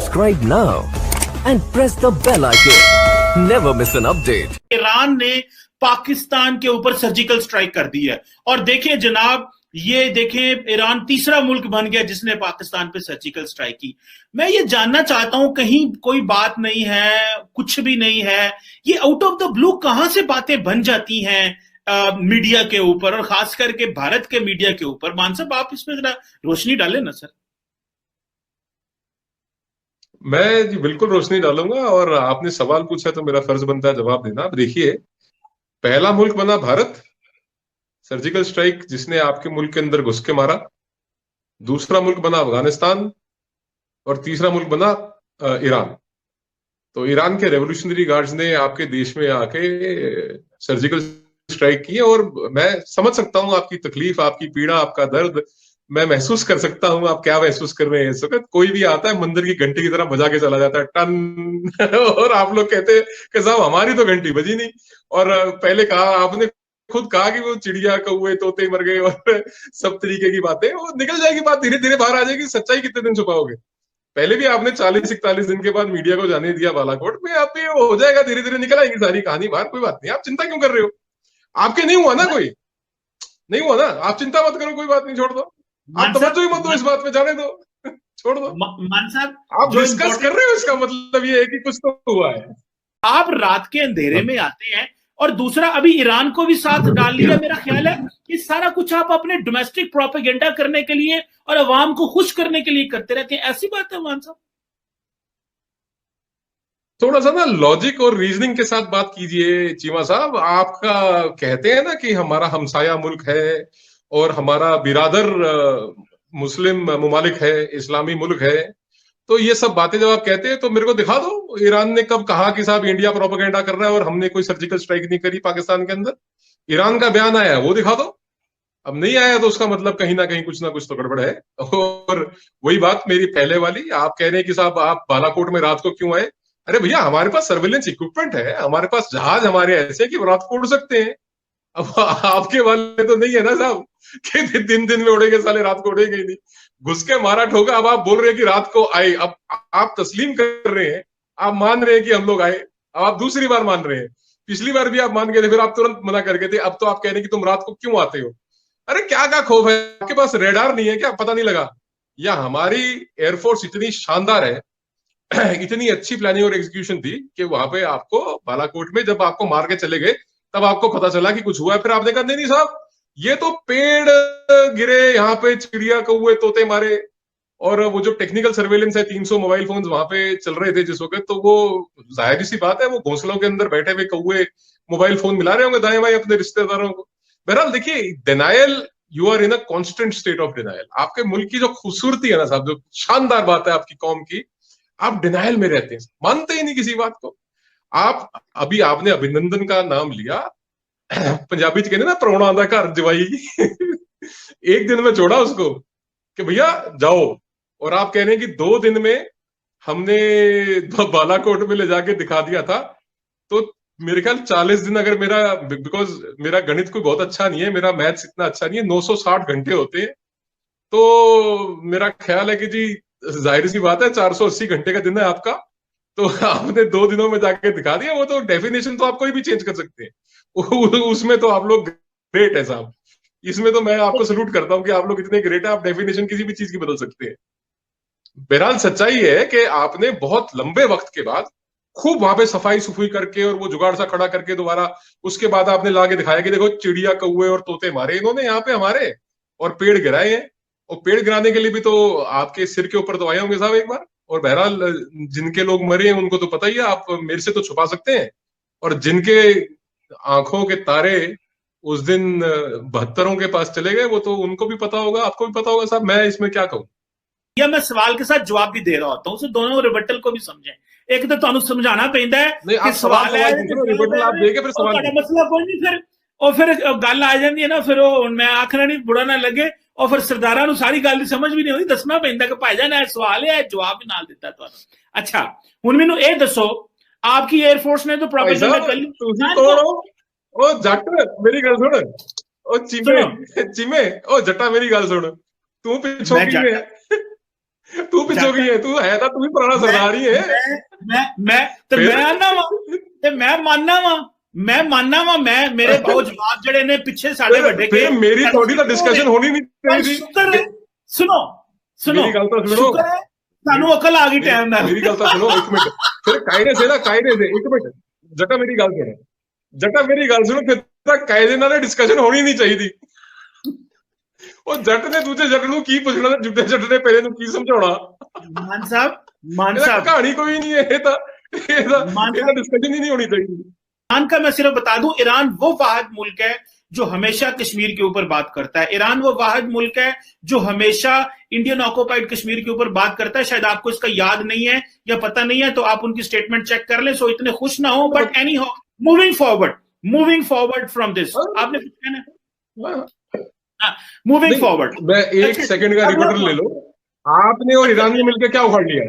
Subscribe now and press the bell icon. Never miss an update. Iran ने पाकिस्तान के ऊपर surgical strike कर दी है और देखें जनाब, ये देखें ईरान तीसरा मुल्क बन गया जिसने पाकिस्तान पे सर्जिकल स्ट्राइक की। मैं ये जानना चाहता हूं, कहीं कोई बात नहीं है, कुछ भी नहीं है, ये आउट ऑफ द ब्लू कहां से बातें बन जाती हैं मीडिया के ऊपर और खास करके भारत के मीडिया के ऊपर। मान साहब, आप इसमें जरा रोशनी डालें ना सर। मैं जी बिल्कुल रोशनी डालूंगा, और आपने सवाल पूछा तो मेरा फर्ज बनता है जवाब देना। आप देखिए, पहला मुल्क बना भारत, सर्जिकल स्ट्राइक जिसने आपके मुल्क के अंदर घुस के मारा। दूसरा मुल्क बना अफगानिस्तान, और तीसरा मुल्क बना ईरान। तो ईरान के रेवोल्यूशनरी गार्ड्स ने आपके देश में आके सर्जिकल स्ट्राइक की, और मैं समझ सकता हूं आपकी तकलीफ, आपकी पीड़ा, आपका दर्द। मैं महसूस कर सकता हूँ आप क्या महसूस कर रहे हैं इस वक्त। कोई भी आता है मंदिर की घंटी की तरह बजा के चला जाता है, टन और आप लोग कहते हैं कि साहब हमारी तो घंटी बजी नहीं। और पहले कहा, आपने खुद कहा कि वो चिड़िया कौवे तोते मर गए और सब तरीके की बातें, वो निकल जाएगी, बात धीरे धीरे बाहर आ जाएगी। सच्चाई कितने दिन छुपाओगे? पहले भी आपने 40-41 दिन के बाद मीडिया को जाने दिया बालाकोट में, आप ये हो जाएगा, धीरे धीरे निकल आएगी सारी कहानी बाहर। कोई बात नहीं, आप चिंता क्यों कर रहे हो? आपके नहीं हुआ ना, कोई नहीं हुआ ना, आप चिंता मत करो, कोई बात नहीं, छोड़ दो। आप तवज्जो ही मत दो इस बात पे, जाने दो, छोड़ दो। मान साहब, आप डिस्कस कर रहे हो, इसका मतलब ये है कि कुछ तो हुआ है। आप रात के अंधेरे में आते हैं, और दूसरा अभी ईरान को भी साथ डाल लिया। मेरा ख्याल है कि सारा कुछ आप अपने डोमेस्टिक प्रोपेगेंडा करने के लिए और अवाम को खुश करने के लिए करते रहते हैं। ऐसी बात है मान साहब? थोड़ा सा ना लॉजिक और रीजनिंग के साथ बात कीजिए चीमा साहब। आपका कहते हैं ना कि हमारा हमसाया मुल्क है और हमारा बिरादर मुस्लिम मुमालिक है, इस्लामी मुल्क है। तो ये सब बातें जब आप कहते हैं तो मेरे को दिखा दो, ईरान ने कब कहा कि साहब इंडिया प्रोपेगेंडा कर रहा है और हमने कोई सर्जिकल स्ट्राइक नहीं करी पाकिस्तान के अंदर। ईरान का बयान आया है, वो दिखा दो। अब नहीं आया तो उसका मतलब कहीं ना कुछ तो गड़बड़ है। और वही बात मेरी पहले वाली, आप कह रहे हैं कि साहब आप बालाकोट में रात को क्यों आए? अरे भैया, हमारे पास सर्वेलेंस इक्विपमेंट है, हमारे पास जहाज हमारे ऐसे कि रात को उड़ सकते हैं। अब आपके वाले तो नहीं है ना साहब कि दिन दिन में उड़ेंगे, साले रात को उड़ेंगे ही नहीं। घुस के मारा ठोका। अब आप बोल रहे हैं कि रात को आए, अब आप तस्लीम कर रहे हैं, आप मान रहे हैं कि हम लोग आए। अब आप दूसरी बार मान रहे हैं। पिछली बार भी आप मान गए थे, फिर आप तुरंत मना कर गए थे। अब तो आप कह रहे हैं कि तुम रात को क्यों आते हो? अरे क्या खौफ है? आपके पास रेडार नहीं है क्या? पता नहीं लगा? या हमारी एयरफोर्स इतनी शानदार है, इतनी अच्छी प्लानिंग और एग्जीक्यूशन थी कि वहां पे आपको बालाकोट में जब आपको मार के चले गए तब आपको पता चला कि कुछ हुआ है। फिर आपने कहा नहीं साहब, ये तो पेड़ गिरे, यहाँ पे चिड़िया कौवे तोते मारे। और वो जो टेक्निकल सर्वेलेंस है, 300 मोबाइल फोन वहां पे चल रहे थे जिस वक्त, तो वो जाहिर सी बात है वो घोंसलों के अंदर बैठे हुए कौवे मोबाइल फोन मिला रहे होंगे दाएं बाएं अपने रिश्तेदारों को। बहरहाल देखिए, denial, you are in a constant state of denial. आपके मुल्क की जो खूबसूरती है ना साहब, जो शानदार बात है आपकी कौम की, आप डिनायल में रहते हैं, मानते ही नहीं किसी बात को। आप अभी आपने अभिनंदन का नाम लिया, पंजाबी च कहते ना परौना आंदा घर जवाई। एक दिन में छोड़ा उसको कि भैया जाओ, और आप कह रहे हैं कि 2 दिन में हमने बालाकोट में ले जाके दिखा दिया था। तो मेरे ख्याल 40 दिन, अगर मेरा, बिकॉज मेरा गणित कोई बहुत अच्छा नहीं है, मेरा मैथ्स इतना अच्छा नहीं है, 960 घंटे होते हैं। तो मेरा ख्याल है कि जी जाहिर सी बात है 480 घंटे का दिन है आपका। तो आपने 2 दिनों में जाके दिखा दिया। वो तो डेफिनेशन तो आप कोई भी चेंज कर सकते हैं। उसमें तो आप लोग ग्रेट है साहब। इसमें तो मैं आपको सल्यूट करता हूं कि आप लोग इतने ग्रेट है, आप डेफिनेशन किसी भी चीज की बदल सकते हैं। बहरहाल सच्चाई है कि आपने बहुत लंबे वक्त के बाद खूब वहां पे सफाई सुफाई करके और वो जुगाड़ सा खड़ा करके दोबारा उसके बाद आपने लाके दिखाया कि देखो चिड़िया कौवे और तोते मारे इन्होंने यहाँ पे हमारे, और पेड़ गिराए हैं। और पेड़ गिराने के लिए भी तो आपके सिर के ऊपर तो आए होंगे साहब एक बार। और बहरहाल जिनके लोग मरे हैं उनको तो पता ही है, आप मेरे से तो छुपा सकते हैं। और जिनके आंखों के तारे उस दिन 72 के पास चले गए, वो तो उनको भी पता होगा, आपको भी पता होगा साहब। मैं इसमें क्या कहूँ? या मैं सवाल के साथ जवाब भी दे रहा होता हूँ, सो दोनों रिबटल को भी समझें। एक तो तुहानू समझाना पैंदा है कि सवाल है, रिबटल आप देके फिर सवाल मसला कोई नहीं। फिर गल आ जाती है ना, फिर मैं आखना नहीं बुरा ना लगे, और फिर सरदारा नू सारी गल समझ भी नहीं होती, दसना पैंदा कि भाईजान ये सवाल है, जवाब भी नाल दिता तुहानू। अच्छा, हुण मैनू ये दसो, आपकी एयरफोर्स ने तो प्रोपेगेंडा कर ली। ओ जट मेरी गल सुन, ओ चिमे चिमे, ओ जट्टा मेरी गल सुन, तू पिछों की है तू पिछोगी है, तू है तू भी पुराना सरदार ही है। मैं मानना वा मेरे बहुत जवाब जड़े ने पिछे साढ़े वड्डे के मेरी थोड़ी तो डिस्कशन होनी नहीं चाहिए। शुक्र है, सुनो मेरी गल तो सुनो, सानू अकल आ गई टाइम नाल। मेरी गल तो सुनो एक मिनट, फिर कायदे से एक मिनट जटा मेरी गल सुनो, फिर तक कायदे नाल डिस्कशन होनी नहीं चाहिए। ਉਹ ਜੱਟ ਨੇ ਦੂਜੇ ਜੱਟ ਨੂੰ ਕੀ ਪੁੱਛਣਾ ਤੇ ਜੁੱਤੇ ਜੱਟ ਨੇ ਪਹਿਲੇ ਨੂੰ ਕੀ ਸਮਝਾਉਣਾ। ਮਾਨ ਸਾਹਿਬ ਕਹਾਣੀ ਕੋਈ नहीं है, ਇਹਦਾ डिस्कशन ही नहीं होनी चाहिए। ईरान का मैं सिर्फ बता दूं, ईरान वो वाहिद मुल्क है जो हमेशा कश्मीर के ऊपर बात करता है। ईरान वो वाहिद मुल्क है जो हमेशा इंडियन ऑक्युपाइड कश्मीर के ऊपर बात करता है। शायद आपको इसका याद नहीं है या पता नहीं है, तो आप उनकी स्टेटमेंट चेक कर लें, सो इतने खुश ना हो। But any how, moving forward from this, आपने कुछ कहना? मूविंग फॉरवर्ड, मैं एक सेकंड का रिकॉर्डर ले लो, आपने और ईरान ने मिलकर क्या उखाड़ लिया?